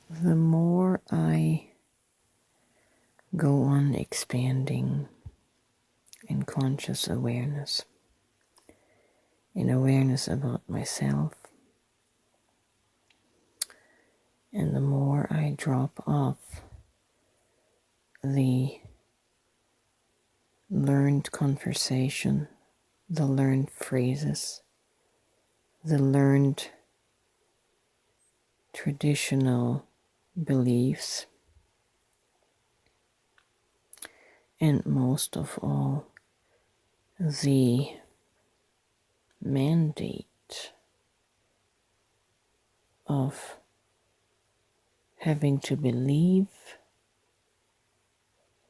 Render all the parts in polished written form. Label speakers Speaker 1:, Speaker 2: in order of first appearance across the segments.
Speaker 1: the more I go on expanding in conscious awareness, in awareness about myself, and the more I drop off the learned conversation, the learned phrases, the learned traditional beliefs, and most of all, the mandate of having to believe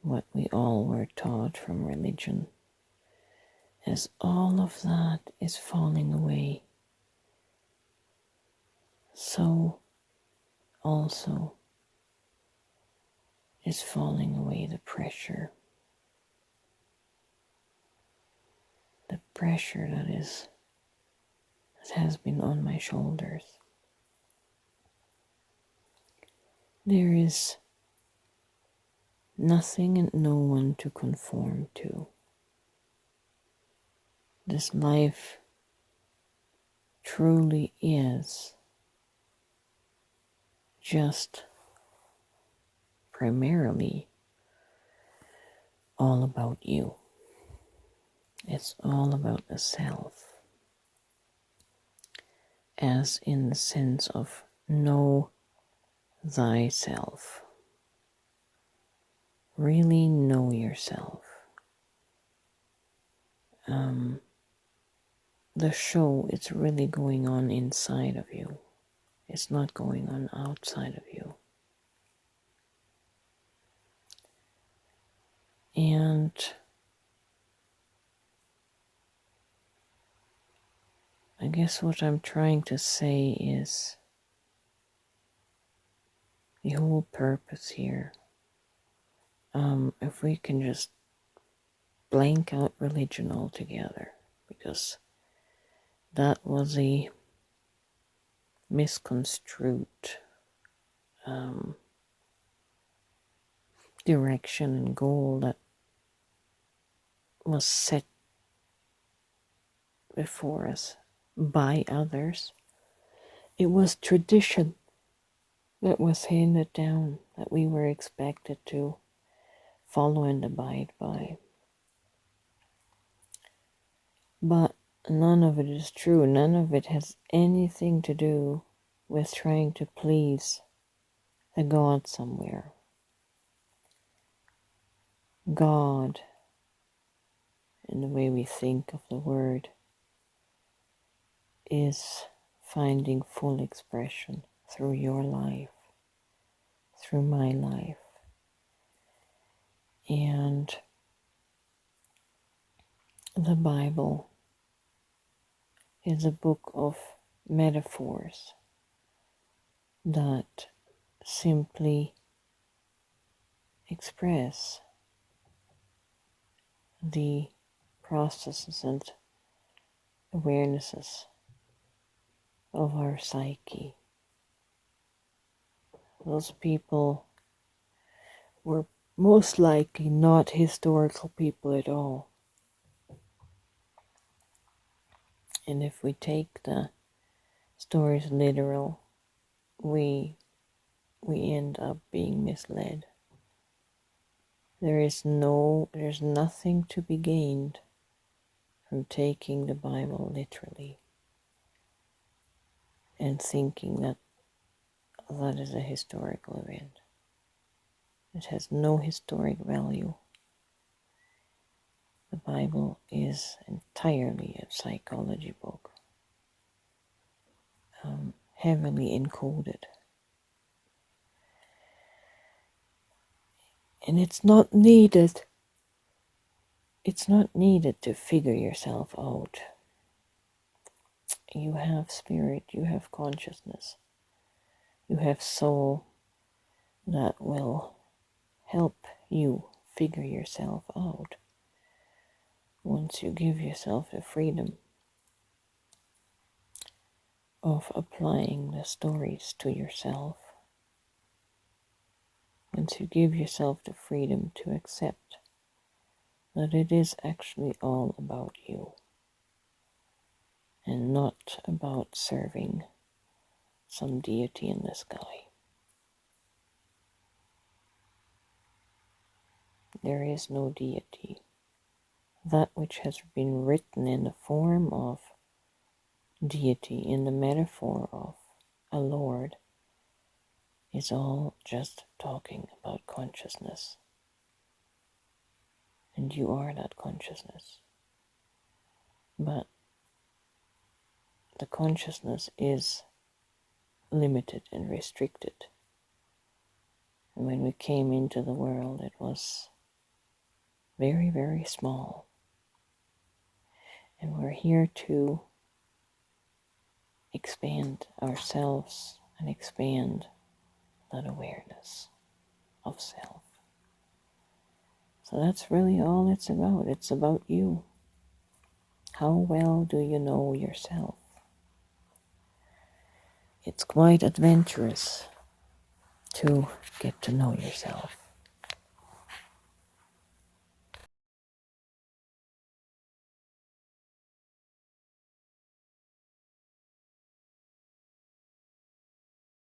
Speaker 1: what we all were taught from religion, as all of that is falling away, so also is falling away the pressure that has been on my shoulders. There is nothing and no one to conform to. This life truly is just primarily all about you. It's all about the self, as in the sense of know thyself. Really know yourself. The show is really going on inside of you. It's not going on outside of you. And I guess what I'm trying to say is the whole purpose here. If we can just blank out religion altogether, because that was a misconstrued direction and goal that was set before us by others. It was tradition that was handed down that we were expected to follow and abide by. But none of it is true. None of it has anything to do with trying to please a God somewhere. God, in the way we think of the word, is finding full expression through your life, through my life. And the Bible is a book of metaphors that simply express the processes and awarenesses of our psyche. Those people were most likely not historical people at all. And if we take the stories literal, we end up being misled. There's nothing to be gained from taking the Bible literally and thinking that that is a historical event. It has no historic value. The Bible is entirely a psychology book, heavily encoded. And it's not needed to figure yourself out. You have spirit, you have consciousness, you have soul that will help you figure yourself out once you give yourself the freedom of applying the stories to yourself once you give yourself the freedom to accept that it is actually all about you and not about serving some deity in the sky. There is no deity. That which has been written in the form of deity, in the metaphor of a lord, is all just talking about consciousness. And you are that consciousness. But the consciousness is limited and restricted. And when we came into the world, it was very, very small. And we're here to expand ourselves and expand that awareness of self. So that's really all it's about. It's about you. How well do you know yourself? It's quite adventurous to get to know yourself.